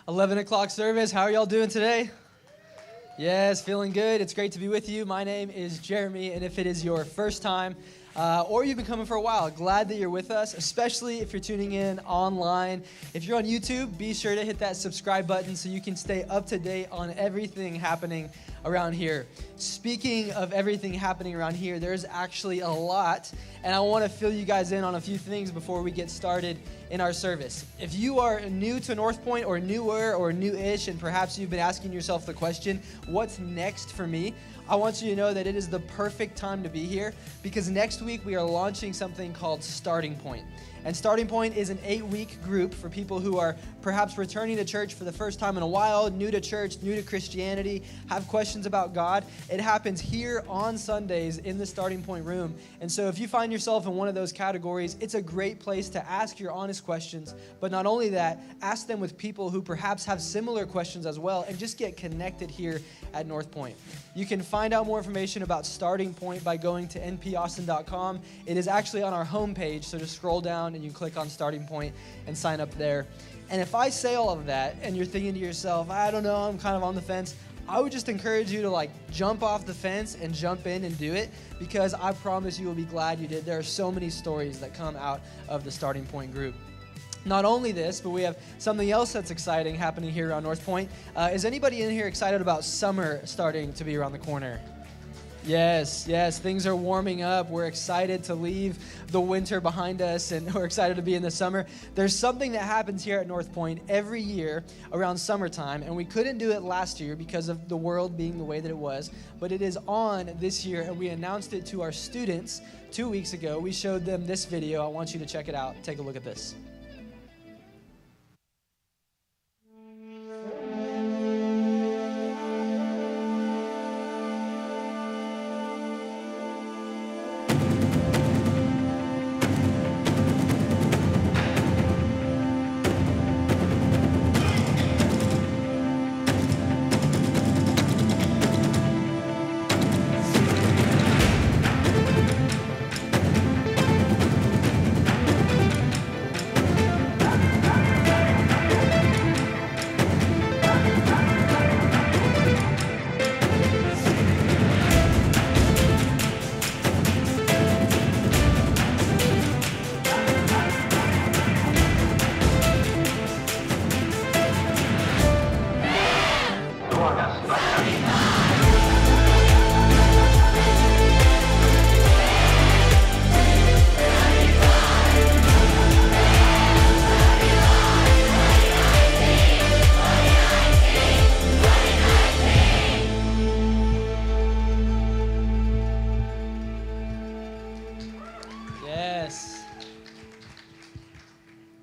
11 o'clock service. How are y'all doing today? Yes, feeling good. It's great to be with you. My name is Jeremy, and if it is your first time or you've been coming for a while, glad that you're with us, especially if you're tuning in online. If you're on YouTube, be sure to hit that subscribe button so you can stay up to date on everything happening around here. Speaking of everything happening around here, there's actually a lot, and I want to fill you guys in on a few things before we get started in our service. If you are new to North Point or newer or new-ish, and perhaps you've been asking yourself the question, what's next for me? I want you to know that it is the perfect time to be here because next week we are launching something called Starting Point. And Starting Point is an 8-week group for people who are perhaps returning to church for the first time in a while, new to church, new to Christianity, have questions about God. It happens here on Sundays in the Starting Point room. And so if you find yourself in one of those categories, it's a great place to ask your honest questions. But not only that, ask them with people who perhaps have similar questions as well and just get connected here at North Point. You can find out more information about Starting Point by going to npaustin.com. It is actually on our homepage, so just scroll down and you click on Starting Point and sign up there. And if I say all of that and you're thinking to yourself, I don't know, I'm kind of on the fence, I would just encourage you to jump off the fence and jump in and do it because I promise you will be glad you did. There are so many stories that come out of the Starting Point group. Not only this, but we have something else that's exciting happening here around North Point. Is anybody in here excited about summer starting to be around the corner? Yes, things are warming up. We're excited to leave the winter behind us, and we're excited to be in the summer. There's something that happens here at North Point every year around summertime, and we couldn't do it last year because of the world being the way that it was, but it is on this year, and we announced it to our students 2 weeks ago. We showed them this video. I want you to check it out. Take a look at this.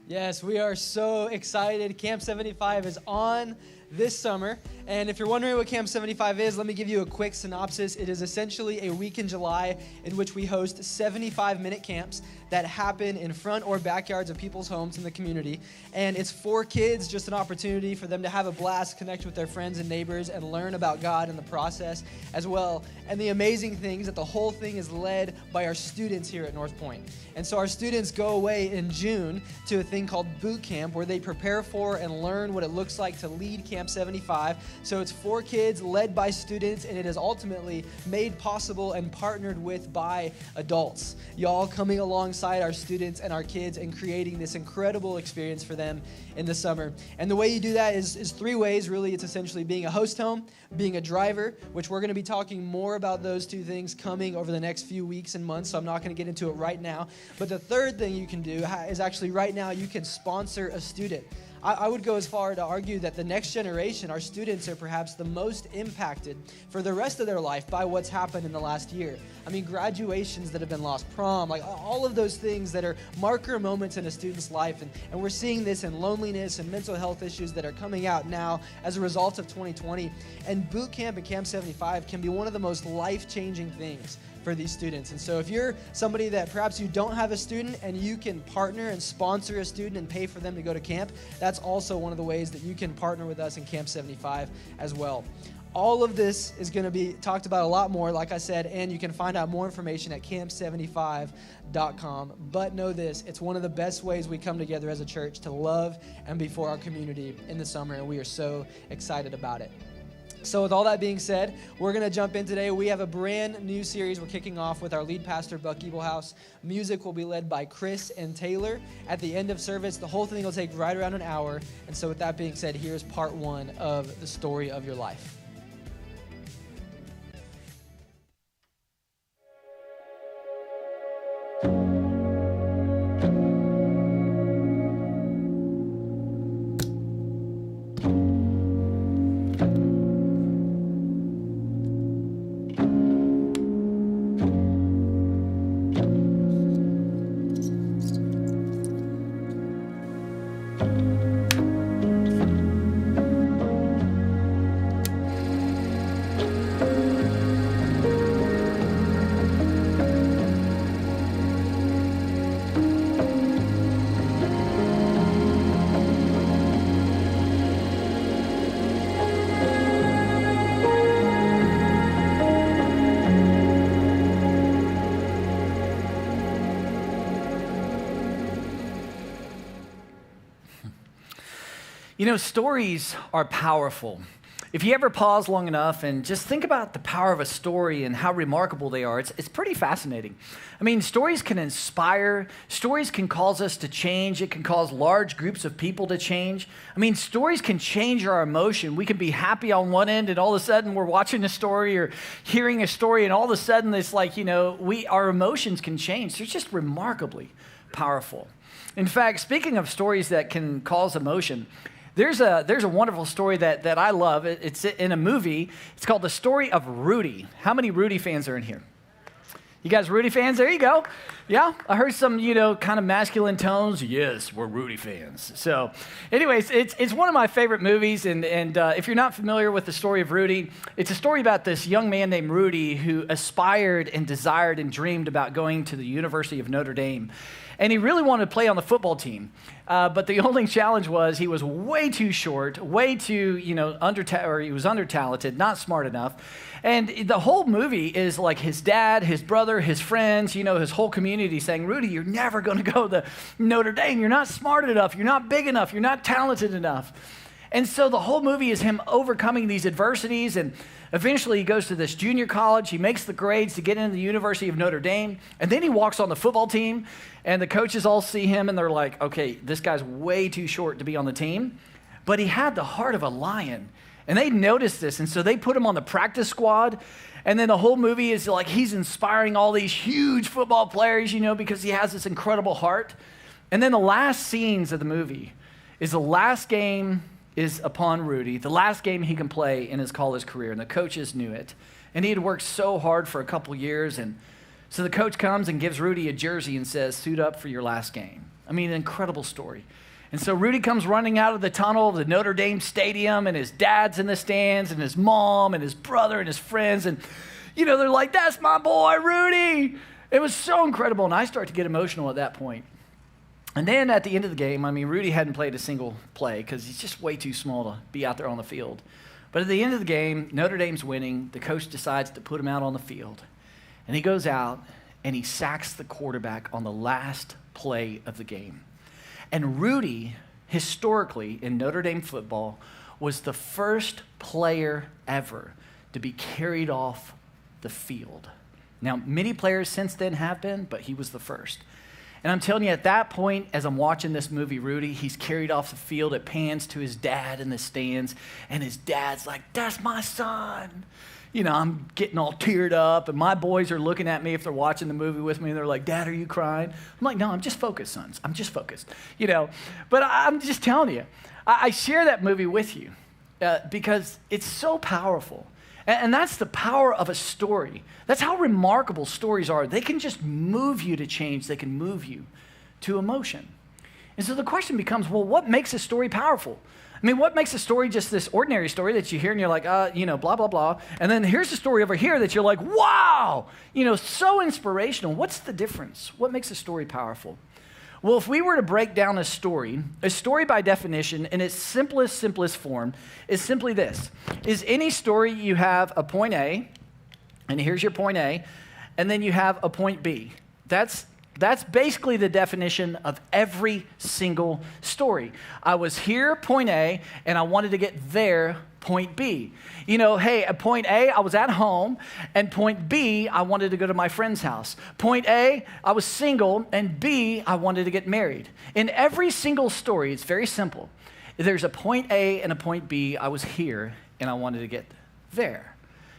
Yes, we are so excited. Camp 75 is on this summer. And if you're wondering what Camp 75 is, let me give you a quick synopsis. It is essentially a week in July in which we host 75-minute camps that happen in front or backyards of people's homes in the community. And it's for kids, just an opportunity for them to have a blast, connect with their friends and neighbors, and learn about God in the process as well. And the amazing thing is that the whole thing is led by our students here at North Point. And so our students go away in June to a thing called boot camp where they prepare for and learn what it looks like to lead Camp 75. So it's for kids, led by students, and it is ultimately made possible and partnered with by adults. Y'all coming alongside our students and our kids and creating this incredible experience for them in the summer. And the way you do that is 3 ways, really. It's essentially being a host home, being a driver, which we're going to be talking more about those 2 things coming over the next few weeks and months, so I'm not going to get into it right now. But the third thing you can do is actually right now you can sponsor a student. I would go as far to argue that the next generation, our students, are perhaps the most impacted for the rest of their life by what's happened in the last year. I mean, graduations that have been lost, prom, all of those things that are marker moments in a student's life. And we're seeing this in loneliness and mental health issues that are coming out now as a result of 2020. And boot camp and Camp 75 can be one of the most life-changing things for these students. And so if you're somebody that perhaps you don't have a student and you can partner and sponsor a student and pay for them to go to camp, that's also one of the ways that you can partner with us in Camp 75 as well. All of this is going to be talked about a lot more, like I said, and you can find out more information at camp75.com. But know this, it's one of the best ways we come together as a church to love and be for our community in the summer, and we are so excited about it. So with all that being said, we're going to jump in today. We have a brand new series we're kicking off with our lead pastor, Buck Ebelhouse. Music will be led by Chris and Taylor. At the end of service, the whole thing will take right around an hour. And so with that being said, here's part one of the story of your life. You know, stories are powerful. If you ever pause long enough and just think about the power of a story and how remarkable they are, it's pretty fascinating. I mean, stories can inspire. Stories can cause us to change. It can cause large groups of people to change. I mean, stories can change our emotion. We can be happy on one end, and all of a sudden we're watching a story or hearing a story, and all of a sudden it's like, you know, our emotions can change. They're just remarkably powerful. In fact, speaking of stories that can cause emotion, there's a wonderful story that I love. It's in a movie. It's called The Story of Rudy. How many Rudy fans are in here? You guys Rudy fans? There you go. Yeah, I heard some, kind of masculine tones. Yes, we're Rudy fans. So anyways, it's one of my favorite movies. And if you're not familiar with the story of Rudy, it's a story about this young man named Rudy who aspired and desired and dreamed about going to the University of Notre Dame. And he really wanted to play on the football team. But the only challenge was he was way too short, way too, he was under-talented, not smart enough. And the whole movie is like his dad, his brother, his friends, his whole community saying, Rudy, you're never going to go to Notre Dame. You're not smart enough. You're not big enough. You're not talented enough. And so the whole movie is him overcoming these adversities, and eventually he goes to this junior college. He makes the grades to get into the University of Notre Dame, and then he walks on the football team, and the coaches all see him, and they're like, okay, this guy's way too short to be on the team, but he had the heart of a lion, and they noticed this, and so they put him on the practice squad, and then the whole movie is like he's inspiring all these huge football players, because he has this incredible heart. And then the last scenes of the movie is the last game is upon Rudy, the last game he can play in his college career, and the coaches knew it. And he had worked so hard for a couple years, and so the coach comes and gives Rudy a jersey and says, suit up for your last game. I mean, an incredible story. And so Rudy comes running out of the tunnel of the Notre Dame stadium, and his dad's in the stands, and his mom, and his brother, and his friends, and, they're like, that's my boy, Rudy. It was so incredible, and I start to get emotional at that point. And then at the end of the game, Rudy hadn't played a single play because he's just way too small to be out there on the field. But at the end of the game, Notre Dame's winning. The coach decides to put him out on the field. And he goes out and he sacks the quarterback on the last play of the game. And Rudy, historically in Notre Dame football, was the first player ever to be carried off the field. Now, many players since then have been, but he was the first. And I'm telling you, at that point, as I'm watching this movie, Rudy, he's carried off the field. It pans to his dad in the stands, and his dad's like, that's my son. I'm getting all teared up, and my boys are looking at me if they're watching the movie with me, and they're like, Dad, are you crying? I'm like, no, I'm just focused, sons. I'm just focused, But I'm just telling you, I share that movie with you because it's so powerful. And that's the power of a story. That's how remarkable stories are. They can just move you to change. They can move you to emotion. And so the question becomes, well, what makes a story powerful? What makes a story just this ordinary story that you hear and you're like, blah, blah, blah. And then here's a story over here that you're like, wow, so inspirational. What's the difference? What makes a story powerful? Well, if we were to break down a story by definition, in its simplest form, is simply this. Is any story you have a point A, and here's your point A, and then you have a point B. That's basically the definition of every single story. I was here, point A, and I wanted to get there, point B. You know, hey, at point A, I was at home, and point B, I wanted to go to my friend's house. Point A, I was single, and B, I wanted to get married. In every single story, it's very simple. There's a point A and a point B. I was here, and I wanted to get there.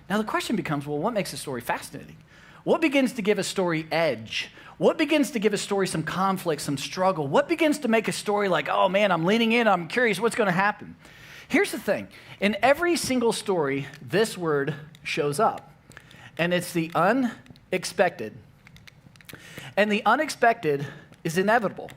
Now, the question becomes, well, what makes a story fascinating? What begins to give a story edge? What begins to give a story some conflict, some struggle? What begins to make a story like, oh man, I'm leaning in, I'm curious what's going to happen? Here's the thing. In every single story, this word shows up, and it's the unexpected. And the unexpected is inevitable.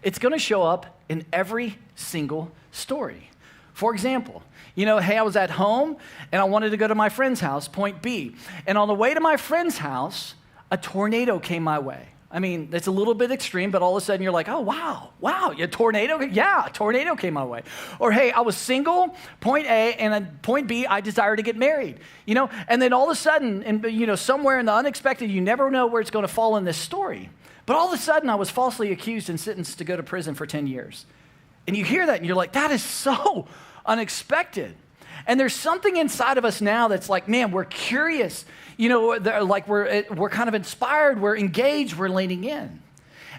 It's going to show up in every single story. For example, you know, hey, I was at home, and I wanted to go to my friend's house, point B. And on the way to my friend's house, a tornado came my way. I mean, it's a little bit extreme, but all of a sudden you're like, oh, wow, a tornado? Yeah, a tornado came my way. Or, hey, I was single, point A, and at point B, I desire to get married. You know, and then all of a sudden, somewhere in the unexpected, you never know where it's going to fall in this story. But all of a sudden, I was falsely accused and sentenced to go to prison for 10 years. And you hear that, and you're like, that is so unexpected. And there's something inside of us now that's like, man, we're curious. You know, like we're kind of inspired, we're engaged, we're leaning in.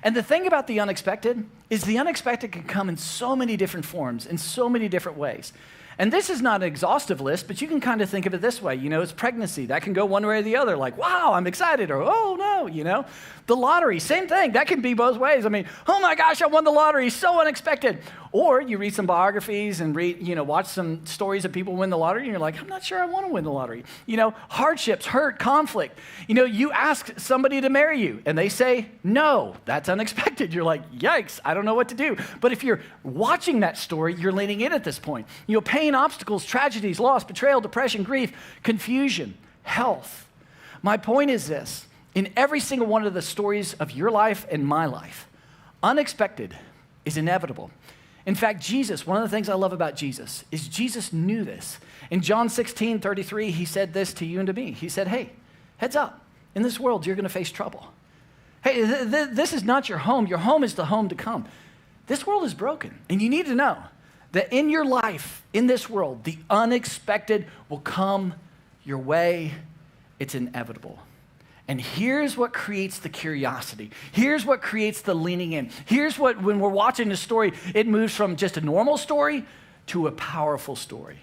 And the thing about the unexpected is the unexpected can come in so many different forms, in so many different ways. And this is not an exhaustive list, but you can kind of think of it this way. You know, it's pregnancy. That can go one way or the other, like, wow, I'm excited, or oh, no, you know. The lottery, same thing. That can be both ways. I mean, oh, my gosh, I won the lottery. So unexpected. Or you read some biographies and watch some stories of people win the lottery, and you're like, I'm not sure I want to win the lottery. You know, hardships, hurt, conflict. You know, you ask somebody to marry you, and they say no. That's unexpected. You're like, yikes, I don't know what to do. But if you're watching that story, you're leaning in at this point. You know, pain, obstacles, tragedies, loss, betrayal, depression, grief, confusion, health. My point is this. In every single one of the stories of your life and my life, unexpected is inevitable. In fact, Jesus, one of the things I love about Jesus is Jesus knew this. In John 16:33, he said this to you and to me. He said, hey, heads up. In this world, you're going to face trouble. Hey, this is not your home. Your home is the home to come. This world is broken, and you need to know that in your life, in this world, the unexpected will come your way. It's inevitable. And here's what creates the curiosity. Here's what creates the leaning in. Here's what, when we're watching the story, it moves from just a normal story to a powerful story.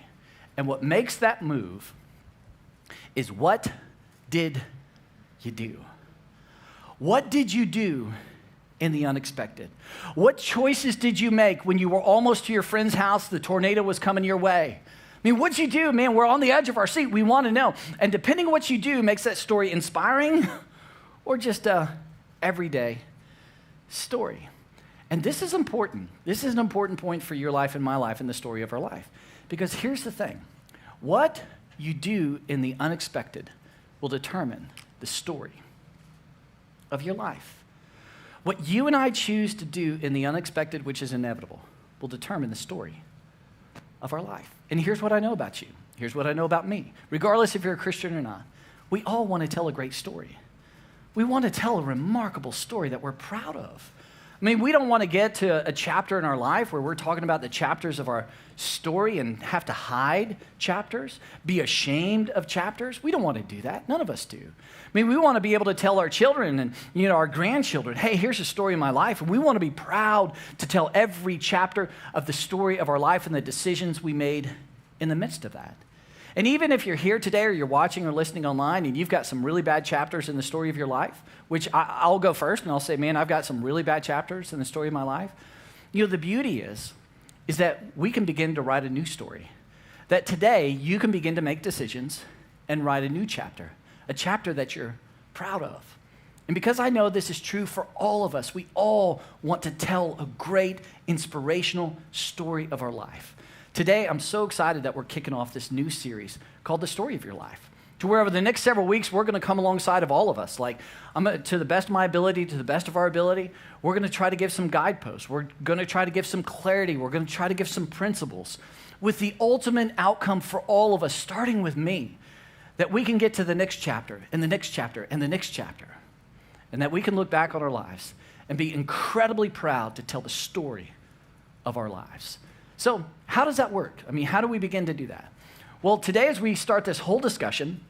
And what makes that move is, what did you do? What did you do in the unexpected? What choices did you make when you were almost to your friend's house, the tornado was coming your way? I mean, what'd you do? Man, we're on the edge of our seat. We want to know. And depending on what you do makes that story inspiring or just a everyday story. And this is important. This is an important point for your life and my life and the story of our life. Because here's the thing. What you do in the unexpected will determine the story of your life. What you and I choose to do in the unexpected, which is inevitable, will determine the story of our life. And here's what I know about you. Here's what I know about me. Regardless if you're a Christian or not, we all want to tell a great story. We want to tell a remarkable story that we're proud of. I mean, we don't want to get to a chapter in our life where we're talking about the chapters of our story and have to hide chapters, be ashamed of chapters. We don't want to do that. None of us do. I mean, we want to be able to tell our children and, our grandchildren, hey, here's a story of my life. And we want to be proud to tell every chapter of the story of our life and the decisions we made in the midst of that. And even if you're here today or you're watching or listening online and you've got some really bad chapters in the story of your life, which I'll go first and I'll say, man, I've got some really bad chapters in the story of my life. The beauty is that we can begin to write a new story. That today you can begin to make decisions and write a new chapter, a chapter that you're proud of. And because I know this is true for all of us, we all want to tell a great inspirational story of our life. Today, I'm so excited that we're kicking off this new series called The Story of Your Life, to where over the next several weeks, we're going to come alongside of all of us. Like, to the best of my ability, to the best of our ability, we're going to try to give some guideposts. We're going to try to give some clarity. We're going to try to give some principles with the ultimate outcome for all of us, starting with me, that we can get to the next chapter and the next chapter and the next chapter, and that we can look back on our lives and be incredibly proud to tell the story of our lives. So how does that work? I mean, how do we begin to do that? Well, today as we start this whole discussion,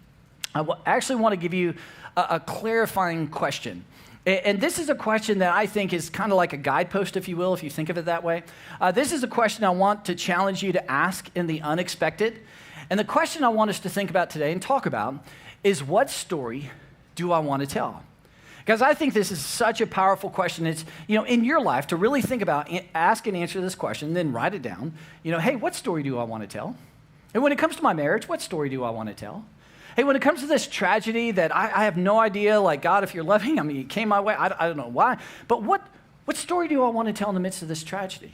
I actually want to give you a clarifying question. And this is a question that I think is kind of like a guidepost, if you will, if you think of it that way. This is a question I want to challenge you to ask in the unexpected. And the question I want us to think about today and talk about is, what story do I want to tell? Because I think this is such a powerful question. It's, in your life to really think about, ask and answer this question, then write it down. Hey, what story do I want to tell? And when it comes to my marriage, what story do I want to tell? Hey, when it comes to this tragedy that I have no idea, like, God, if you're loving, it came my way, I don't know why. But what story do I want to tell in the midst of this tragedy?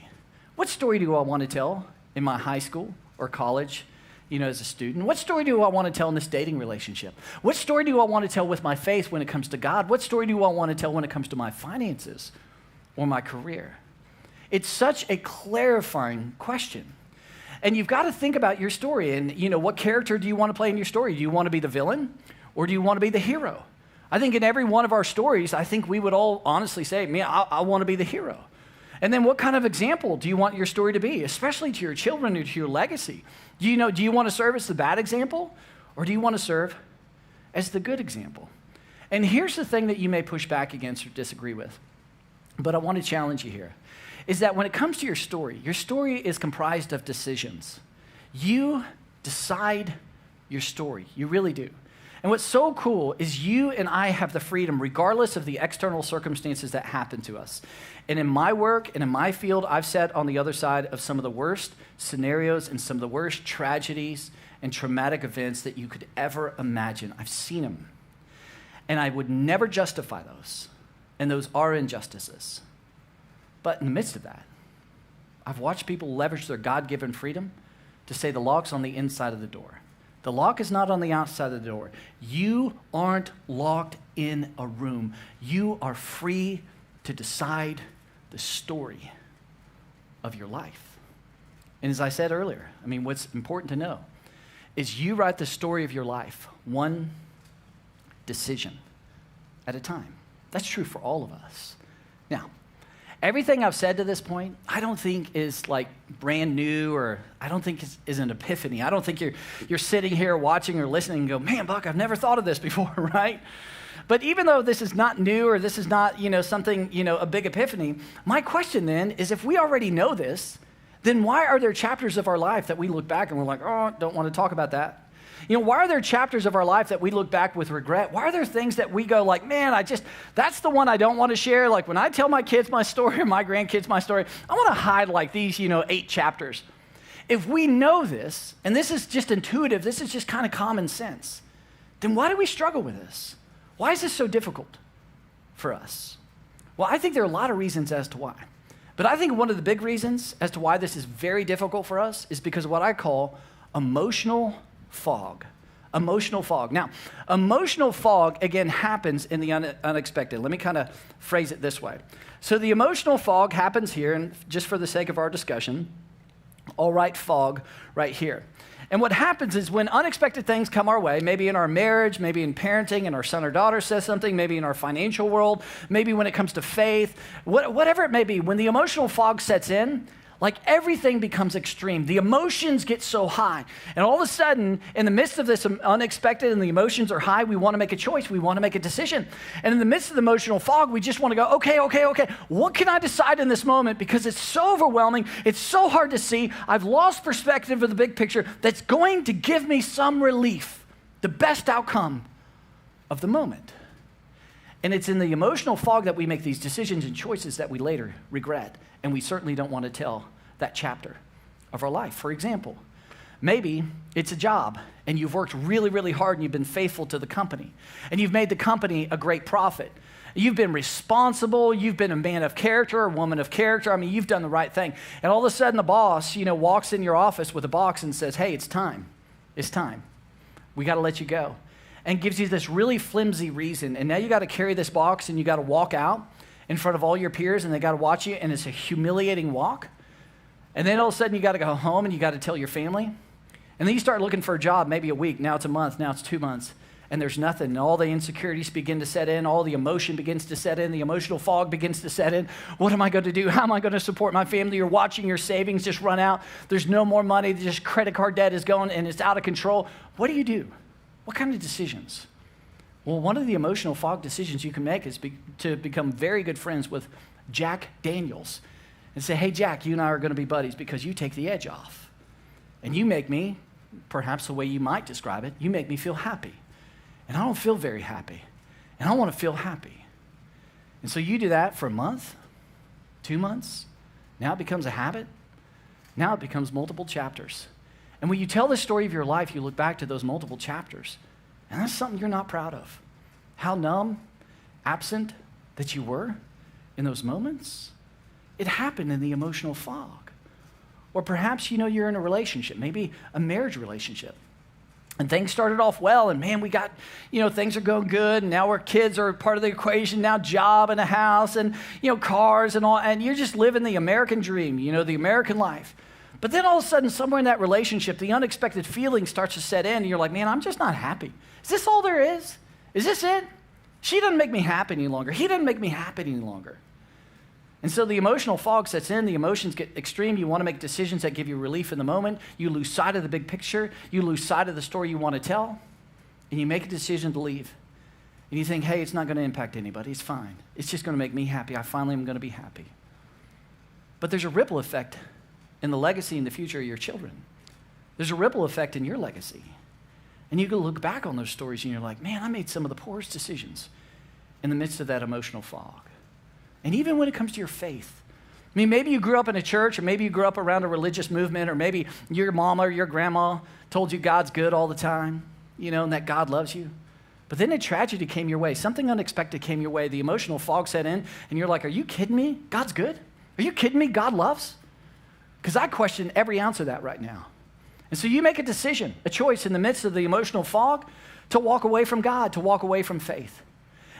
What story do I want to tell in my high school or college, as a student? What story do I want to tell in this dating relationship? What story do I want to tell with my faith when it comes to God? What story do I want to tell when it comes to my finances or my career? It's such a clarifying question. And you've got to think about your story and, what character do you want to play in your story? Do you want to be the villain or do you want to be the hero? I think in every one of our stories, I think we would all honestly say, man, I want to be the hero. And then what kind of example do you want your story to be, especially to your children or to your legacy? Do you want to serve as the bad example or do you want to serve as the good example? And here's the thing that you may push back against or disagree with, but I want to challenge you here, is that when it comes to your story is comprised of decisions. You decide your story. You really do. And what's so cool is you and I have the freedom, regardless of the external circumstances that happen to us. And in my work and in my field, I've sat on the other side of some of the worst scenarios and some of the worst tragedies and traumatic events that you could ever imagine. I've seen them. And I would never justify those. And those are injustices. But in the midst of that, I've watched people leverage their God-given freedom to say the lock's on the inside of the door. The lock is not on the outside of the door. You aren't locked in a room. You are free to decide the story of your life. And as I said earlier, what's important to know is you write the story of your life one decision at a time. That's true for all of us. Now, everything I've said to this point, I don't think is like brand new, or I don't think is an epiphany. I don't think you're sitting here watching or listening and go, man, Buck, I've never thought of this before, right? But even though this is not new or this is not, something, a big epiphany, my question then is, if we already know this, then why are there chapters of our life that we look back and we're like, oh, don't want to talk about that? Why are there chapters of our life that we look back with regret? Why are there things that we go like, man, that's the one I don't want to share. Like when I tell my kids my story or my grandkids my story, I want to hide like these, 8 chapters. If we know this, and this is just intuitive, this is just kind of common sense, then why do we struggle with this? Why is this so difficult for us? Well, I think there are a lot of reasons as to why. But I think one of the big reasons as to why this is very difficult for us is because of what I call emotional fog. Emotional fog. Now, emotional fog, again, happens in the unexpected. Let me kind of phrase it this way. So the emotional fog happens here, and just for the sake of our discussion, I'll write fog right here. And what happens is when unexpected things come our way, maybe in our marriage, maybe in parenting, and our son or daughter says something, maybe in our financial world, maybe when it comes to faith, whatever it may be, when the emotional fog sets in, like everything becomes extreme. The emotions get so high. And all of a sudden, in the midst of this unexpected and the emotions are high, we want to make a choice. We want to make a decision. And in the midst of the emotional fog, we just want to go, okay. What can I decide in this moment? Because it's so overwhelming. It's so hard to see. I've lost perspective of the big picture that's going to give me some relief, the best outcome of the moment. And it's in the emotional fog that we make these decisions and choices that we later regret. And we certainly don't want to tell that chapter of our life. For example, maybe it's a job and you've worked really, really hard and you've been faithful to the company and you've made the company a great profit. You've been responsible. You've been a man of character, a woman of character. You've done the right thing. And all of a sudden the boss, walks in your office with a box and says, hey, it's time. It's time. We got to let you go. and gives you this really flimsy reason. And now you got to carry this box and you got to walk out in front of all your peers and they got to watch you, and it's a humiliating walk. And then all of a sudden you got to go home and you got to tell your family. And then you start looking for a job, maybe a week, now it's a month, now it's 2 months, and there's nothing. And all the insecurities begin to set in, all the emotion begins to set in, the emotional fog begins to set in. What am I going to do? How am I going to support my family? You're watching your savings just run out. There's no more money, just credit card debt is going and it's out of control. What do? What kind of decisions? Well, one of the emotional fog decisions you can make is to become very good friends with Jack Daniels and say, hey, Jack, you and I are going to be buddies because you take the edge off. And you make me, perhaps the way you might describe it, you make me feel happy. And I don't feel very happy. And I want to feel happy. And so you do that for a month, 2 months. Now it becomes a habit. Now it becomes multiple chapters. And when you tell the story of your life, you look back to those multiple chapters. And that's something you're not proud of. How numb, absent that you were in those moments. It happened in the emotional fog. Or perhaps, you're in a relationship, maybe a marriage relationship. And things started off well, and man, we got, things are going good, and now our kids are part of the equation, now job and a house and, cars and all, and you're just living the American dream, the American life. But then all of a sudden, somewhere in that relationship, the unexpected feeling starts to set in, and you're like, man, I'm just not happy. Is this all there is? Is this it? She doesn't make me happy any longer. He doesn't make me happy any longer. And so the emotional fog sets in, the emotions get extreme, you want to make decisions that give you relief in the moment, you lose sight of the big picture, you lose sight of the story you want to tell, and you make a decision to leave. And you think, hey, it's not going to impact anybody, it's fine. It's just going to make me happy, I finally am going to be happy. But there's a ripple effect in the legacy in the future of your children. There's a ripple effect in your legacy. And you can look back on those stories and you're like, man, I made some of the poorest decisions in the midst of that emotional fog. And even when it comes to your faith, maybe you grew up in a church, or maybe you grew up around a religious movement, or maybe your mama or your grandma told you God's good all the time, and that God loves you. But then a tragedy came your way. Something unexpected came your way. The emotional fog set in, and you're like, are you kidding me? God's good? Are you kidding me? God loves? Because I question every ounce of that right now. And so you make a decision, a choice in the midst of the emotional fog to walk away from God, to walk away from faith.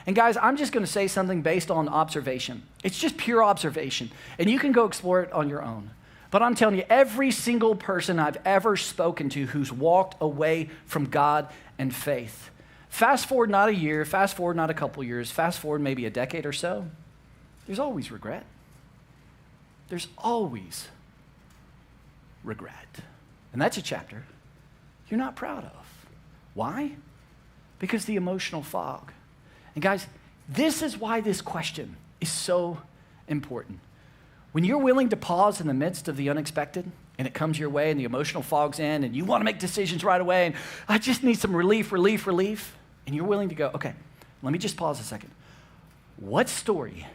And guys, I'm just going to say something based on observation. It's just pure observation. And you can go explore it on your own. But I'm telling you, every single person I've ever spoken to who's walked away from God and faith, fast forward not a year, fast forward not a couple years, fast forward maybe a decade or so, there's always regret. There's always regret. And that's a chapter you're not proud of. Why? Because the emotional fog. And guys, this is why this question is so important. When you're willing to pause in the midst of the unexpected and it comes your way and the emotional fog's in and you want to make decisions right away and I just need some relief, and you're willing to go, okay, let me just pause a second. What story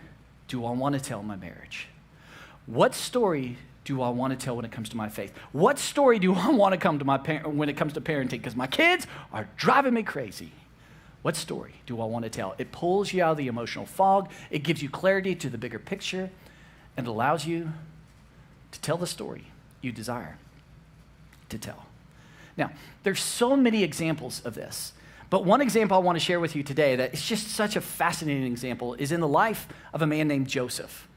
do I want to tell in my marriage? What story do I want to tell when it comes to my faith? What story do I want to come to when it comes to parenting? Because my kids are driving me crazy. What story do I want to tell? It pulls you out of the emotional fog. It gives you clarity to the bigger picture and allows you to tell the story you desire to tell. Now, there's so many examples of this, but one example I want to share with you today that is just such a fascinating example is in the life of a man named Joseph.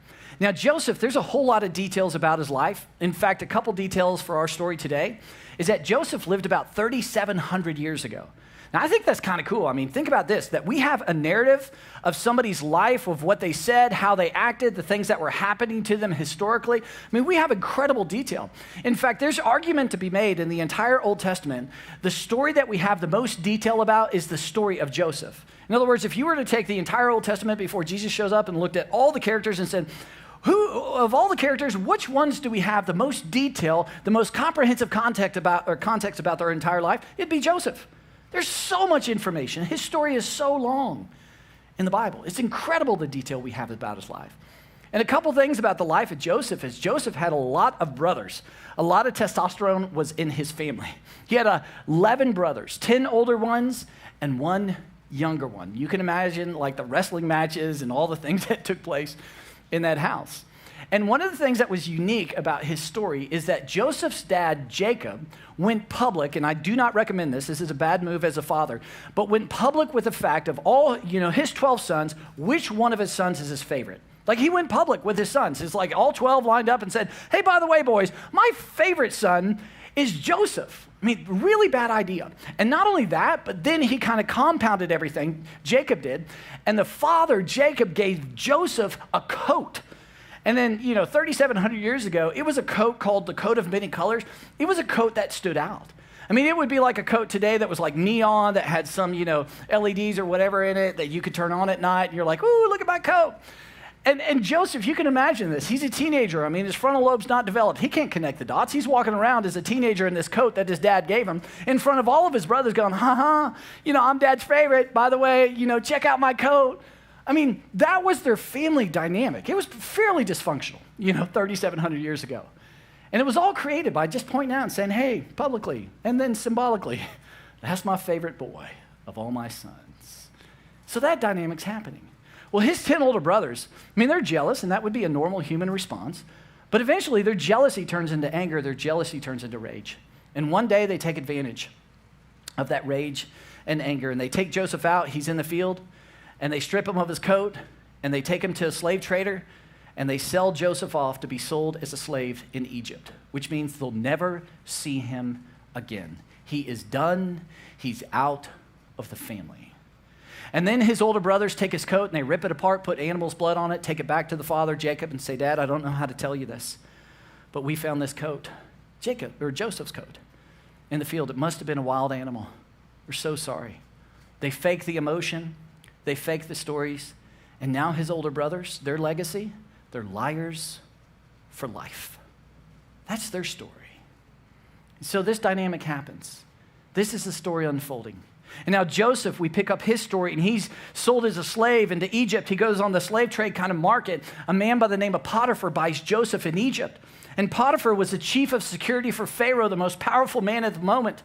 Now, Joseph, there's a whole lot of details about his life. In fact, a couple details for our story today is that Joseph lived about 3,700 years ago. Now, I think that's kind of cool. Think about this, that we have a narrative of somebody's life, of what they said, how they acted, the things that were happening to them historically. We have incredible detail. In fact, there's argument to be made in the entire Old Testament. The story that we have the most detail about is the story of Joseph. In other words, if you were to take the entire Old Testament before Jesus shows up and looked at all the characters and said, who of all the characters, which ones do we have the most detail, the most comprehensive context about their entire life? It'd be Joseph. There's so much information. His story is so long in the Bible. It's incredible the detail we have about his life. And a couple things about the life of Joseph is Joseph had a lot of brothers. A lot of testosterone was in his family. He had 11 brothers, 10 older ones and 1 younger one. You can imagine like the wrestling matches and all the things that took place in that house. And one of the things that was unique about his story is that Joseph's dad, Jacob, went public, and I do not recommend this, this is a bad move as a father, but went public with the fact of all, his 12 sons, which one of his sons is his favorite. Like he went public with his sons. It's like all 12 lined up and said, hey, by the way, boys, my favorite son is Joseph. I mean, really bad idea. And not only that, but then he kind of compounded everything, Jacob did, and the father, Jacob, gave Joseph a coat. And then, 3,700 years ago, it was a coat called the coat of many colors. It was a coat that stood out. I mean, it would be like a coat today that was like neon, that had some, LEDs or whatever in it that you could turn on at night. And you're like, ooh, look at my coat. And Joseph, you can imagine this. He's a teenager. I mean, his frontal lobe's not developed. He can't connect the dots. He's walking around as a teenager in this coat that his dad gave him in front of all of his brothers going, I'm dad's favorite. By the way, check out my coat. I mean, that was their family dynamic. It was fairly dysfunctional, 3,700 years ago. And it was all created by just pointing out and saying, hey, publicly, and then symbolically, that's my favorite boy of all my sons. So that dynamic's happening. Well, his 10 older brothers, they're jealous, and that would be a normal human response. But eventually, their jealousy turns into anger. Their jealousy turns into rage. And one day, they take advantage of that rage and anger, and they take Joseph out. He's in the field, and they strip him of his coat, and they take him to a slave trader, and they sell Joseph off to be sold as a slave in Egypt, which means they'll never see him again. He is done. He's out of the family. And then his older brothers take his coat and they rip it apart, put animal's blood on it, take it back to the father, Jacob, and say, Dad, I don't know how to tell you this, but we found this coat, Joseph's coat, in the field. It must have been a wild animal. We're so sorry. They fake the emotion, they fake the stories, and now his older brothers, their legacy, they're liars for life. That's their story. So this dynamic happens. This is the story unfolding. And now Joseph, we pick up his story, and he's sold as a slave into Egypt. He goes on the slave trade kind of market. A man by the name of Potiphar buys Joseph in Egypt. And Potiphar was the chief of security for Pharaoh, the most powerful man at the moment.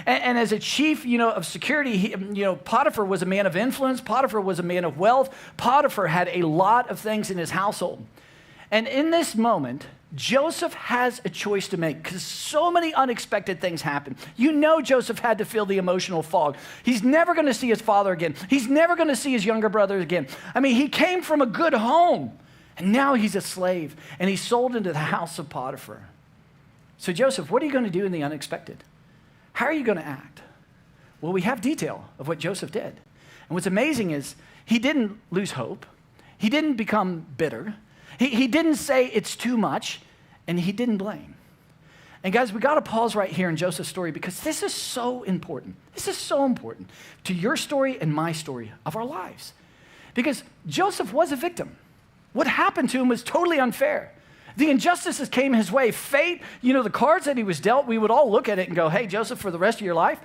And as a chief, of security, Potiphar was a man of influence. Potiphar was a man of wealth. Potiphar had a lot of things in his household. And in this moment, Joseph has a choice to make because so many unexpected things happen. Joseph had to feel the emotional fog. He's never going to see his father again. He's never going to see his younger brother again. He came from a good home, and now he's a slave, and he's sold into the house of Potiphar. So Joseph, what are you going to do in the unexpected? How are you going to act? Well, we have detail of what Joseph did. And what's amazing is he didn't lose hope. He didn't become bitter. He didn't say it's too much, and he didn't blame. And guys, we got to pause right here in Joseph's story because this is so important. This is so important to your story and my story of our lives. Because Joseph was a victim. What happened to him was totally unfair. The injustices came his way. Fate, the cards that he was dealt, we would all look at it and go, hey, Joseph, for the rest of your life,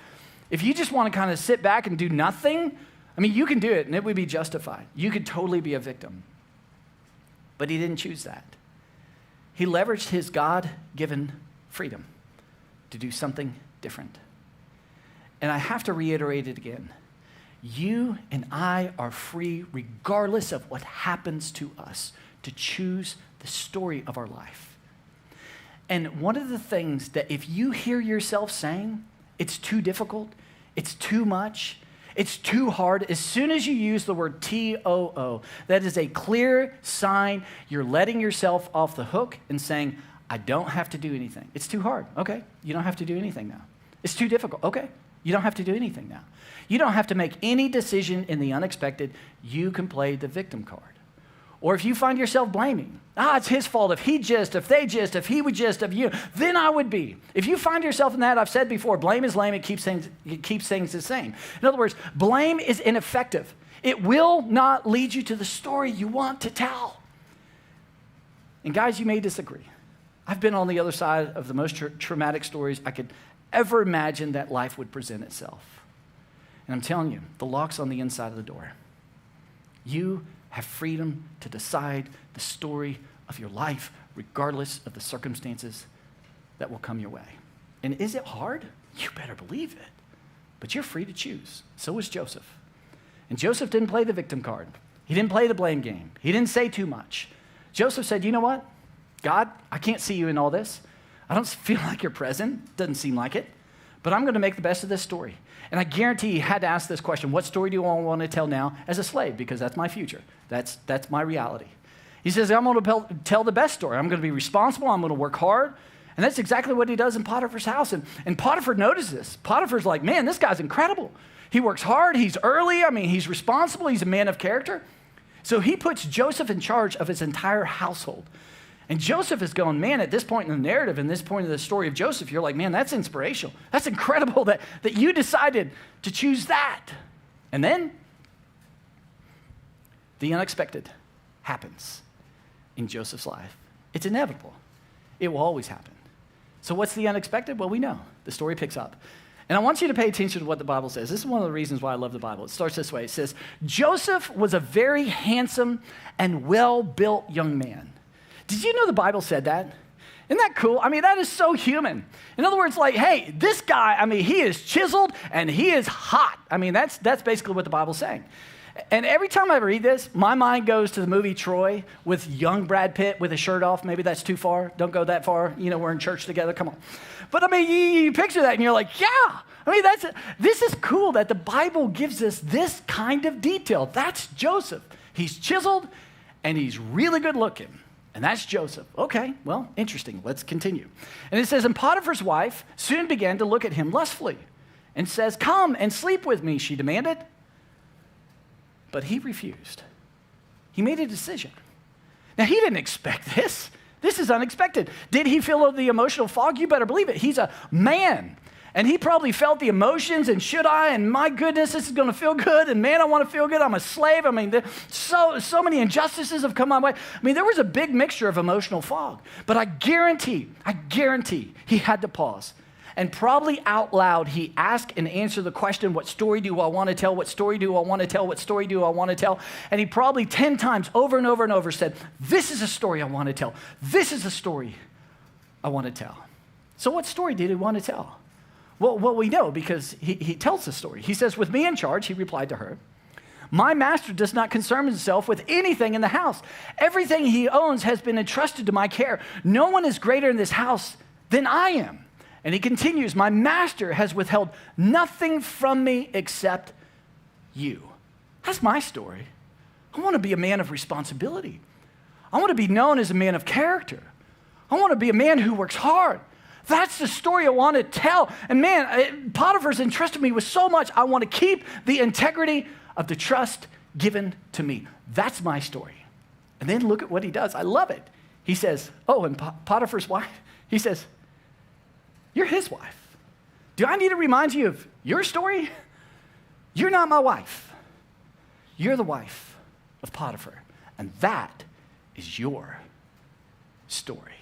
if you just want to kind of sit back and do nothing, you can do it, and it would be justified. You could totally be a victim. But he didn't choose that. He leveraged his God-given freedom to do something different. And I have to reiterate it again. You and I are free, regardless of what happens to us, to choose the story of our life. And one of the things that if you hear yourself saying, it's too difficult, it's too much, it's too hard, as soon as you use the word T-O-O, that is a clear sign you're letting yourself off the hook and saying, I don't have to do anything. It's too hard. Okay, you don't have to do anything now. It's too difficult. Okay, you don't have to do anything now. You don't have to make any decision in the unexpected. You can play the victim card. Or if you find yourself blaming, it's his fault. If he would just, then I would be. If you find yourself in that, I've said before, blame is lame. It keeps things the same. In other words, blame is ineffective. It will not lead you to the story you want to tell. And guys, you may disagree. I've been on the other side of the most traumatic stories I could ever imagine that life would present itself. And I'm telling you, the lock's on the inside of the door. You have freedom to decide the story of your life, regardless of the circumstances that will come your way. And is it hard? You better believe it. But you're free to choose. So was Joseph. And Joseph didn't play the victim card. He didn't play the blame game. He didn't say too much. Joseph said, you know what? God, I can't see you in all this. I don't feel like you're present. Doesn't seem like it. But I'm going to make the best of this story. And I guarantee he had to ask this question, what story do I want to tell now as a slave? Because that's my future. That's my reality. He says, I'm going to tell the best story. I'm going to be responsible. I'm going to work hard. And that's exactly what he does in Potiphar's house. And Potiphar noticed this. Potiphar's like, man, this guy's incredible. He works hard. He's early. I mean, he's responsible. He's a man of character. So he puts Joseph in charge of his entire household. And Joseph is going, man, at this point in the narrative, in this point of the story of Joseph, you're like, man, that's inspirational. That's incredible that you decided to choose that. And then the unexpected happens in Joseph's life. It's inevitable. It will always happen. So what's the unexpected? Well, we know. The story picks up. And I want you to pay attention to what the Bible says. This is one of the reasons why I love the Bible. It starts this way. It says, Joseph was a very handsome and well-built young man. Did you know the Bible said that? Isn't that cool? I mean, that is so human. In other words, like, hey, this guy, I mean, he is chiseled and he is hot. I mean, that's basically what the Bible's saying. And every time I read this, my mind goes to the movie Troy with young Brad Pitt with his shirt off. Maybe that's too far. Don't go that far. You know, we're in church together. Come on. But I mean, you picture that and you're like, yeah. I mean, this is cool that the Bible gives us this kind of detail. That's Joseph. He's chiseled and he's really good looking. And that's Joseph. Okay, well, interesting. Let's continue. And it says, and Potiphar's wife soon began to look at him lustfully and says, come and sleep with me, she demanded. But he refused. He made a decision. Now, he didn't expect this. This is unexpected. Did he feel the emotional fog? You better believe it. He's a man. And he probably felt the emotions and should I? And my goodness, this is going to feel good. And man, I want to feel good. I'm a slave. I mean, so many injustices have come my way. I mean, there was a big mixture of emotional fog. But I guarantee he had to pause. And probably out loud, he asked and answered the question, what story do I want to tell? What story do I want to tell? What story do I want to tell? And he probably 10 times over and over and over said, this is a story I want to tell. This is a story I want to tell. So what story did he want to tell? Well, we know because he tells the story. He says, with me in charge, he replied to her, my master does not concern himself with anything in the house. Everything he owns has been entrusted to my care. No one is greater in this house than I am. And he continues, my master has withheld nothing from me except you. That's my story. I want to be a man of responsibility. I want to be known as a man of character. I want to be a man who works hard. That's the story I want to tell. And man, Potiphar's entrusted me with so much. I want to keep the integrity of the trust given to me. That's my story. And then look at what he does. I love it. He says, oh, and Potiphar's wife, he says, you're his wife. Do I need to remind you of your story? You're not my wife. You're the wife of Potiphar. And that is your story.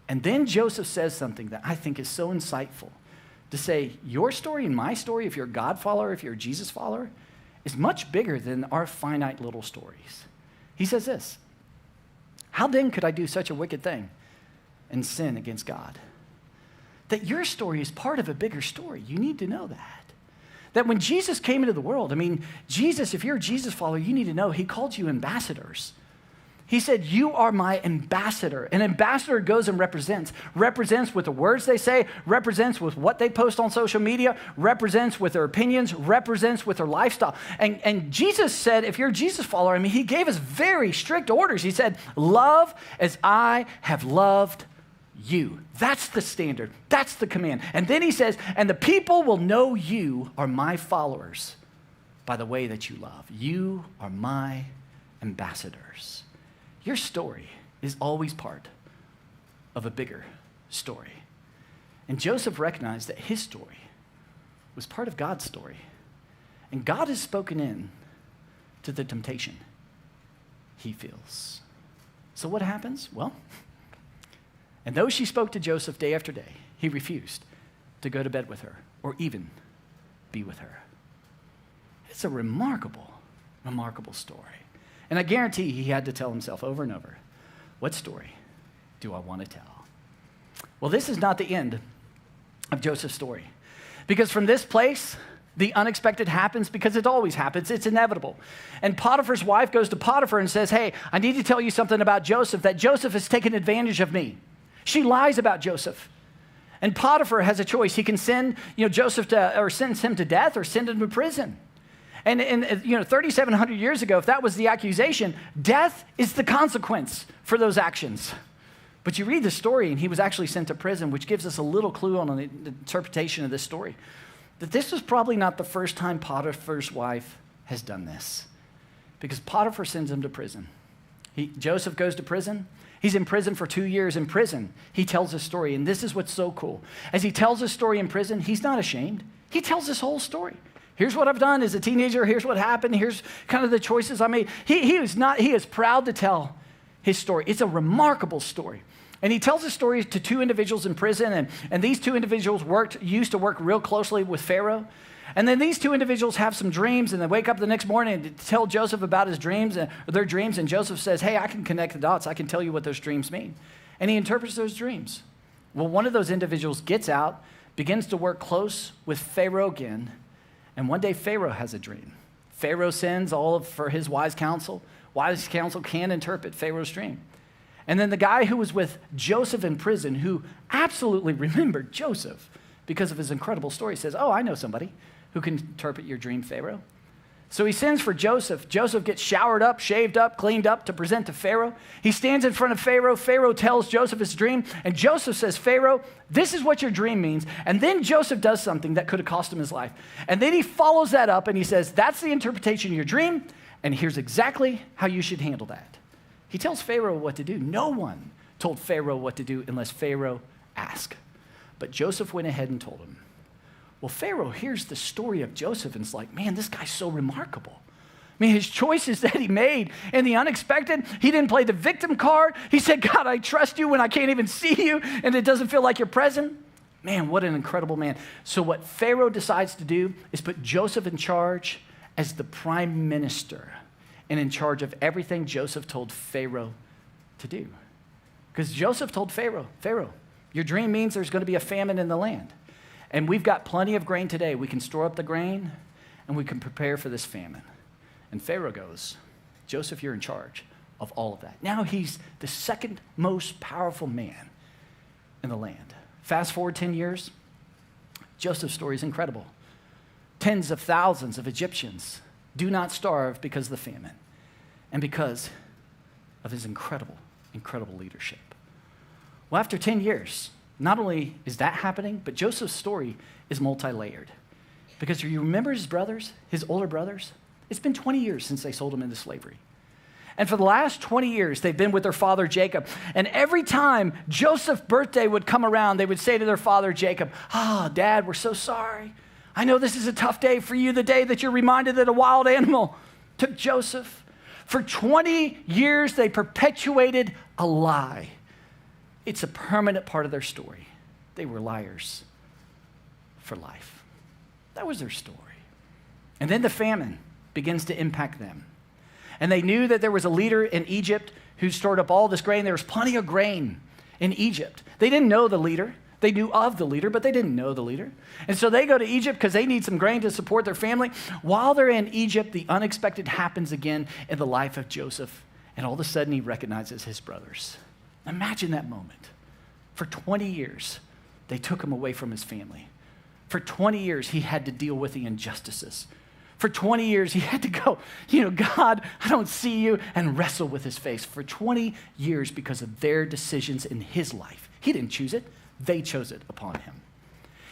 And then Joseph says something that I think is so insightful. To say, your story and my story, if you're a God follower, if you're a Jesus follower, is much bigger than our finite little stories. He says this, how then could I do such a wicked thing and sin against God? That your story is part of a bigger story. You need to know that. That when Jesus came into the world, I mean, Jesus, if you're a Jesus follower, you need to know he called you ambassadors. He said, you are my ambassador. An ambassador goes and represents with the words they say, represents with what they post on social media, represents with their opinions, represents with their lifestyle. And Jesus said, if you're a Jesus follower, I mean, he gave us very strict orders. He said, love as I have loved you. That's the standard. That's the command. And then he says, and the people will know you are my followers by the way that you love. You are my ambassadors. Your story is always part of a bigger story. And Joseph recognized that his story was part of God's story. And God has spoken in to the temptation he feels. So what happens? Well, and though she spoke to Joseph day after day, he refused to go to bed with her or even be with her. It's a remarkable, remarkable story. And I guarantee he had to tell himself over and over, what story do I want to tell? Well, this is not the end of Joseph's story. Because from this place, The unexpected happens because it always happens. It's inevitable. And Potiphar's wife goes to Potiphar and says, hey, I need to tell you something about Joseph, that Joseph has taken advantage of me. She lies about Joseph. And Potiphar has a choice. He can send Joseph to, or sentence him to death or send him to prison. And 3,700 years ago, if that was the accusation, death is the consequence for those actions. But you read the story, and he was actually sent to prison, which gives us a little clue on the interpretation of this story. That this was probably not the first time Potiphar's wife has done this. Because Potiphar sends him to prison. Joseph goes to prison. He's in prison for 2 years in prison. He tells his story, and this is what's so cool. As he tells his story in prison, he's not ashamed. He tells his whole story. Here's what I've done as a teenager. Here's what happened. Here's kind of the choices I made. He is proud to tell his story. It's a remarkable story. And he tells his story to two individuals in prison, and these two individuals used to work real closely with Pharaoh. And then these two individuals have some dreams, and they wake up the next morning to tell Joseph about his dreams, or their dreams, and Joseph says, hey, I can connect the dots. I can tell you what those dreams mean. And he interprets those dreams. Well, one of those individuals gets out, begins to work close with Pharaoh again, and one day Pharaoh has a dream. Pharaoh sends for his wise counsel. Wise counsel can interpret Pharaoh's dream. And then the guy who was with Joseph in prison, who absolutely remembered Joseph because of his incredible story, says, oh, I know somebody who can interpret your dream, Pharaoh. So he sends for Joseph. Joseph gets showered up, shaved up, cleaned up to present to Pharaoh. He stands in front of Pharaoh. Pharaoh tells Joseph his dream, and Joseph says, Pharaoh, this is what your dream means. And then Joseph does something that could have cost him his life. And then he follows that up, and he says, that's the interpretation of your dream, and here's exactly how you should handle that. He tells Pharaoh what to do. No one told Pharaoh what to do unless Pharaoh asked. But Joseph went ahead and told him. Well, Pharaoh hears the story of Joseph and is like, man, this guy's so remarkable. I mean, his choices that he made in the unexpected, he didn't play the victim card. He said, God, I trust you when I can't even see you and it doesn't feel like you're present. Man, what an incredible man. So what Pharaoh decides to do is put Joseph in charge as the prime minister and in charge of everything Joseph told Pharaoh to do. Because Joseph told Pharaoh, your dream means there's going to be a famine in the land. And we've got plenty of grain today. We can store up the grain and we can prepare for this famine. And Pharaoh goes, Joseph, you're in charge of all of that. Now he's the second most powerful man in the land. Fast forward 10 years, Joseph's story is incredible. Tens of thousands of Egyptians do not starve because of the famine and because of his incredible leadership. Well, after 10 years, not only is that happening, but Joseph's story is multi-layered. Because you remember his brothers, his older brothers? It's been 20 years since they sold him into slavery. And for the last 20 years, they've been with their father Jacob. And every time Joseph's birthday would come around, they would say to their father Jacob, Dad, we're so sorry. I know this is a tough day for you, the day that you're reminded that a wild animal took Joseph. For 20 years, they perpetuated a lie. It's a permanent part of their story. They were liars for life. That was their story. And then the famine begins to impact them. And they knew that there was a leader in Egypt who stored up all this grain. There was plenty of grain in Egypt. They didn't know the leader. They knew of the leader, but they didn't know the leader. And so they go to Egypt because they need some grain to support their family. While they're in Egypt, the unexpected happens again in the life of Joseph. And all of a sudden, he recognizes his brothers. Imagine that moment. For 20 years, they took him away from his family. For 20 years, he had to deal with the injustices. For 20 years, he had to go, God, I don't see you, and wrestle with his face. For 20 years, because of their decisions in his life. He didn't choose it. They chose it upon him.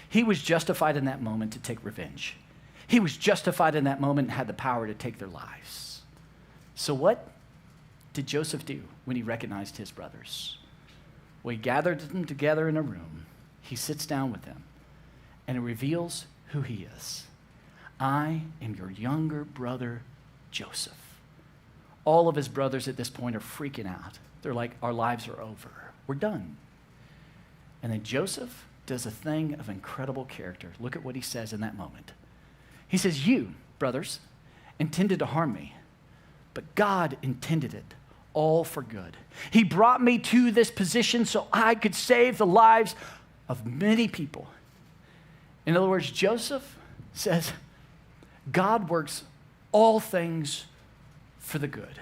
He was justified in that moment to take revenge. He was justified in that moment and had the power to take their lives. So what did Joseph do when he recognized his brothers? Well, he gathered them together in a room. He sits down with them, and it reveals who he is. I am your younger brother, Joseph. All of his brothers at this point are freaking out. They're like, our lives are over. We're done. And then Joseph does a thing of incredible character. Look at what he says in that moment. He says, you, brothers, intended to harm me, but God intended it all for good. He brought me to this position so I could save the lives of many people. In other words, Joseph says, God works all things for the good.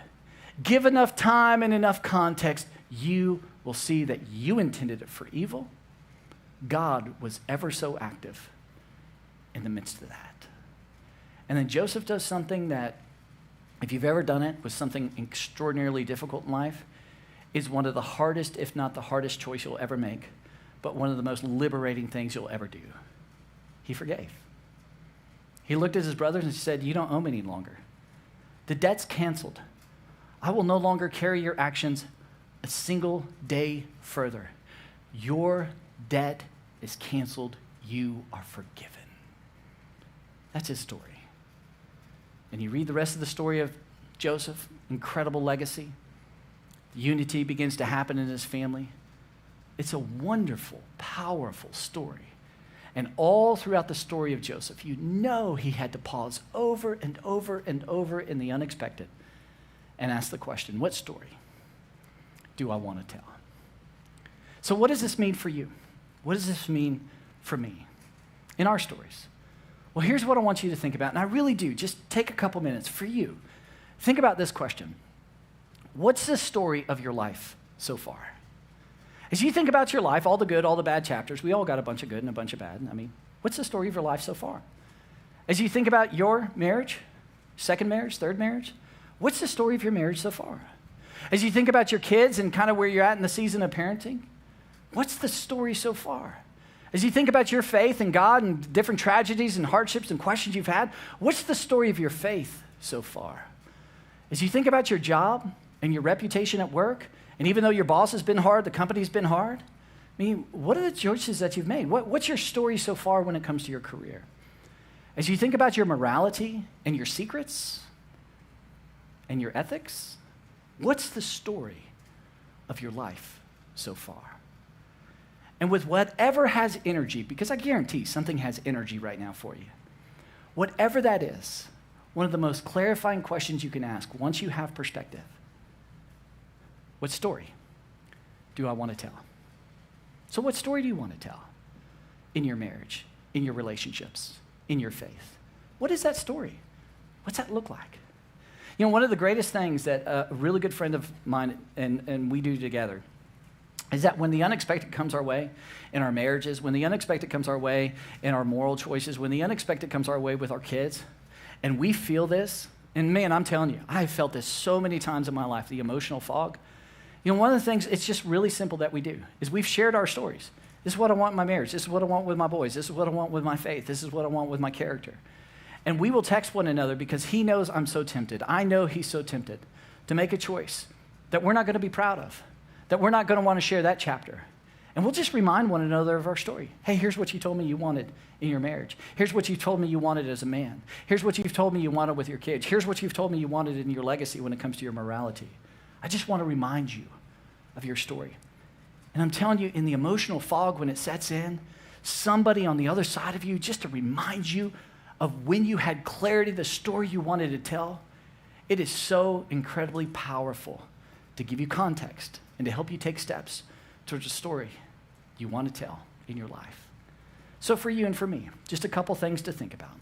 Give enough time and enough context, you will see that you intended it for evil. God was ever so active in the midst of that. And then Joseph does something that, if you've ever done it with something extraordinarily difficult in life, is one of the hardest, if not the hardest choice you'll ever make, but one of the most liberating things you'll ever do. He forgave. He looked at his brothers and said, you don't owe me any longer. The debt's canceled. I will no longer carry your actions a single day further. Your debt is canceled. You are forgiven. That's his story. And you read the rest of the story of Joseph, incredible legacy. Unity begins to happen in his family. It's a wonderful, powerful story. And all throughout the story of Joseph, you know he had to pause over and over and over in the unexpected and ask the question, what story do I want to tell? So what does this mean for you? What does this mean for me in our stories? Well, here's what I want you to think about, and I really do. Just take a couple minutes for you. Think about this question. What's the story of your life so far? As you think about your life, all the good, all the bad chapters, we all got a bunch of good and a bunch of bad. I mean, what's the story of your life so far? As you think about your marriage, second marriage, third marriage, what's the story of your marriage so far? As you think about your kids and kind of where you're at in the season of parenting, what's the story so far? As you think about your faith in God and different tragedies and hardships and questions you've had, what's the story of your faith so far? As you think about your job and your reputation at work, and even though your boss has been hard, the company's been hard, I mean, what are the choices that you've made? What's your story so far when it comes to your career? As you think about your morality and your secrets and your ethics, what's the story of your life so far? And with whatever has energy, because I guarantee something has energy right now for you, whatever that is, one of the most clarifying questions you can ask once you have perspective, what story do I want to tell? So what story do you want to tell in your marriage, in your relationships, in your faith? What is that story? What's that look like? You know, one of the greatest things that a really good friend of mine and we do together is that when the unexpected comes our way in our marriages, when the unexpected comes our way in our moral choices, when the unexpected comes our way with our kids, and we feel this, and man, I'm telling you, I've felt this so many times in my life, the emotional fog. You know, one of the things, it's just really simple that we do, is we've shared our stories. This is what I want in my marriage. This is what I want with my boys. This is what I want with my faith. This is what I want with my character. And we will text one another because he knows I'm so tempted. I know he's so tempted to make a choice that we're not going to be proud of, that we're not going to want to share that chapter. And we'll just remind one another of our story. Hey, here's what you told me you wanted in your marriage. Here's what you told me you wanted as a man. Here's what you've told me you wanted with your kids. Here's what you've told me you wanted in your legacy when it comes to your morality. I just want to remind you of your story. And I'm telling you, in the emotional fog when it sets in, somebody on the other side of you, just to remind you of when you had clarity, the story you wanted to tell, it is so incredibly powerful to give you context and to help you take steps towards a story you want to tell in your life. So for you and for me, just a couple things to think about.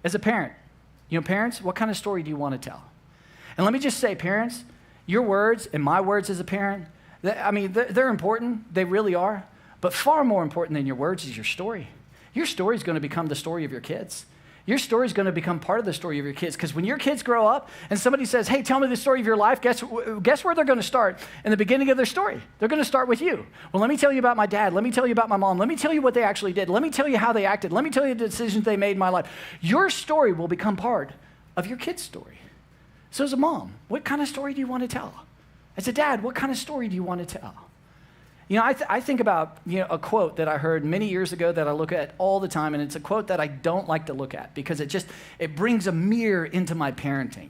As a parent, you know, parents, what kind of story do you want to tell? And let me just say, parents, your words and my words as a parent, they're important. They really are. But far more important than your words is your story. Your story is going to become the story of your kids. Your story is going to become part of the story of your kids, because when your kids grow up and somebody says, hey, tell me the story of your life, guess where they're going to start? In the beginning of their story. They're going to start with you. Well, let me tell you about my dad. Let me tell you about my mom. Let me tell you what they actually did. Let me tell you how they acted. Let me tell you the decisions they made in my life. Your story will become part of your kid's story. So as a mom, what kind of story do you want to tell? As a dad, what kind of story do you want to tell? You know, I think about, a quote that I heard many years ago that I look at all the time, and it's a quote that I don't like to look at because it brings a mirror into my parenting.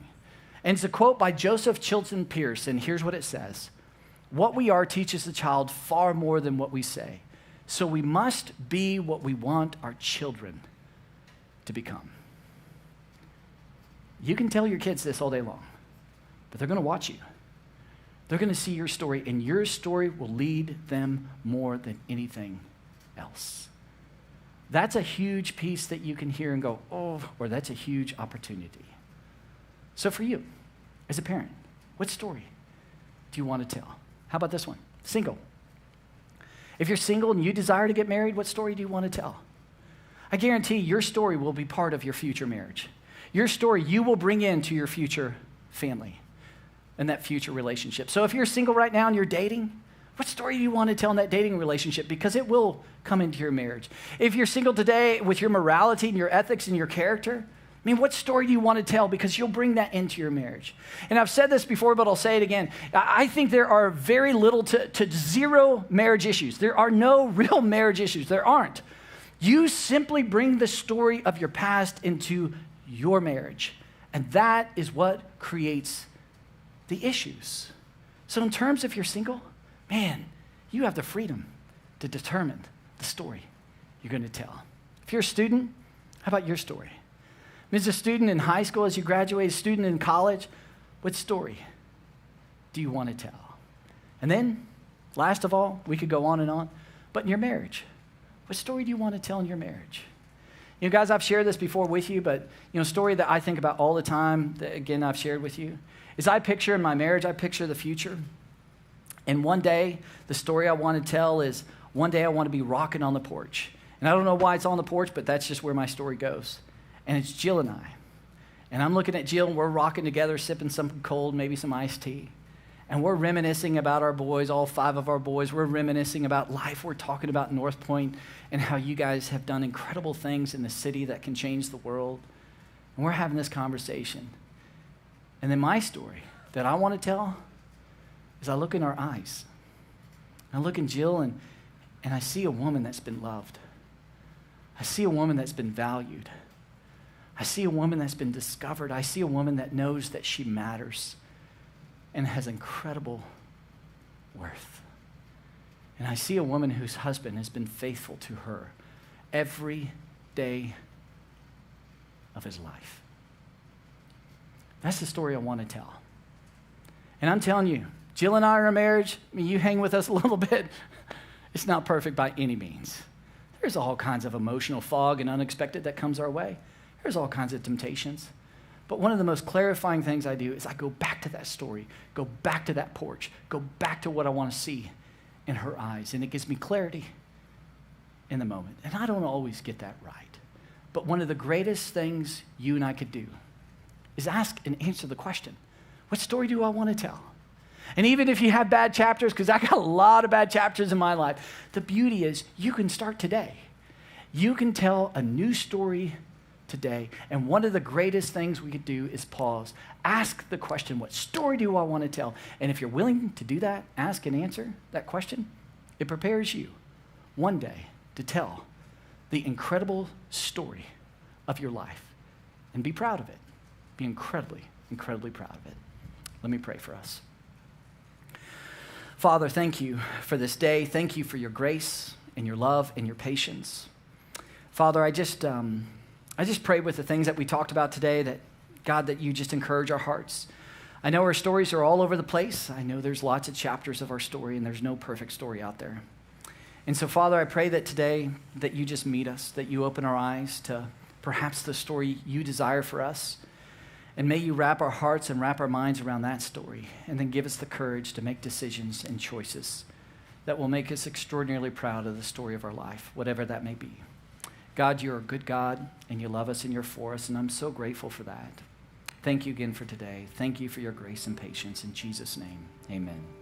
And it's a quote by Joseph Chilton Pearce, and here's what it says. What we are teaches the child far more than what we say. So we must be what we want our children to become. You can tell your kids this all day long, but they're going to watch you. They're going to see your story, and your story will lead them more than anything else. that's a huge piece that you can hear and go, oh, or that's a huge opportunity. So for you, as a parent, what story do you want to tell? How about this one? Single. If you're single and you desire to get married, what story do you want to tell? I guarantee your story will be part of your future marriage. Your story you will bring into your future family and that future relationship. So if you're single right now and you're dating, what story do you want to tell in that dating relationship? Because it will come into your marriage. If you're single today with your morality and your ethics and your character, I mean, what story do you want to tell? Because you'll bring that into your marriage. And I've said this before, but I'll say it again. I think there are very little to zero marriage issues. There are no real marriage issues. There aren't. You simply bring the story of your past into your marriage. And that is what creates the issues. So in terms of you're single, man, you have the freedom to determine the story you're going to tell. If you're a student, how about your story? As a student in high school, as you graduate, a student in college, what story do you want to tell? And then, last of all, we could go on and on, but in your marriage, what story do you want to tell in your marriage? You know, guys, I've shared this before with you, but, a story that I think about all the time, that, again, I've shared with you, is I picture in my marriage, I picture the future. And one day, the story I want to tell is, one day I want to be rocking on the porch. And I don't know why it's on the porch, but that's just where my story goes. And it's Jill and I. And I'm looking at Jill, and we're rocking together, sipping something cold, maybe some iced tea. And we're reminiscing about our boys, all 5 of our boys. We're reminiscing about life. We're talking about North Point and how you guys have done incredible things in the city that can change the world. And we're having this conversation. And then my story that I want to tell is I look in our eyes. I look in Jill, and I see a woman that's been loved. I see a woman that's been valued. I see a woman that's been discovered. I see a woman that knows that she matters and has incredible worth. And I see a woman whose husband has been faithful to her every day of his life. That's the story I want to tell. And I'm telling you, Jill and I are in marriage. I mean, you hang with us a little bit. It's not perfect by any means. There's all kinds of emotional fog and unexpected that comes our way. There's all kinds of temptations. But one of the most clarifying things I do is I go back to that story, go back to that porch, go back to what I want to see in her eyes. And it gives me clarity in the moment. And I don't always get that right. But one of the greatest things you and I could do is ask and answer the question, what story do I want to tell? And even if you have bad chapters, because I got a lot of bad chapters in my life, the beauty is you can start today. You can tell a new story today. And one of the greatest things we could do is pause. Ask the question, what story do I want to tell? And if you're willing to do that, ask and answer that question, it prepares you one day to tell the incredible story of your life and be proud of it. Be incredibly, incredibly proud of it. Let me pray for us. Father, thank you for this day. Thank you for your grace and your love and your patience. Father, I just pray with the things that we talked about today that, God, that you just encourage our hearts. I know our stories are all over the place. I know there's lots of chapters of our story, and there's no perfect story out there. And so, Father, I pray that today that you just meet us, that you open our eyes to perhaps the story you desire for us. And may you wrap our hearts and wrap our minds around that story, and then give us the courage to make decisions and choices that will make us extraordinarily proud of the story of our life, whatever that may be. God, you're a good God, and you love us, and you're for us, and I'm so grateful for that. Thank you again for today. Thank you for your grace and patience. In Jesus' name, amen.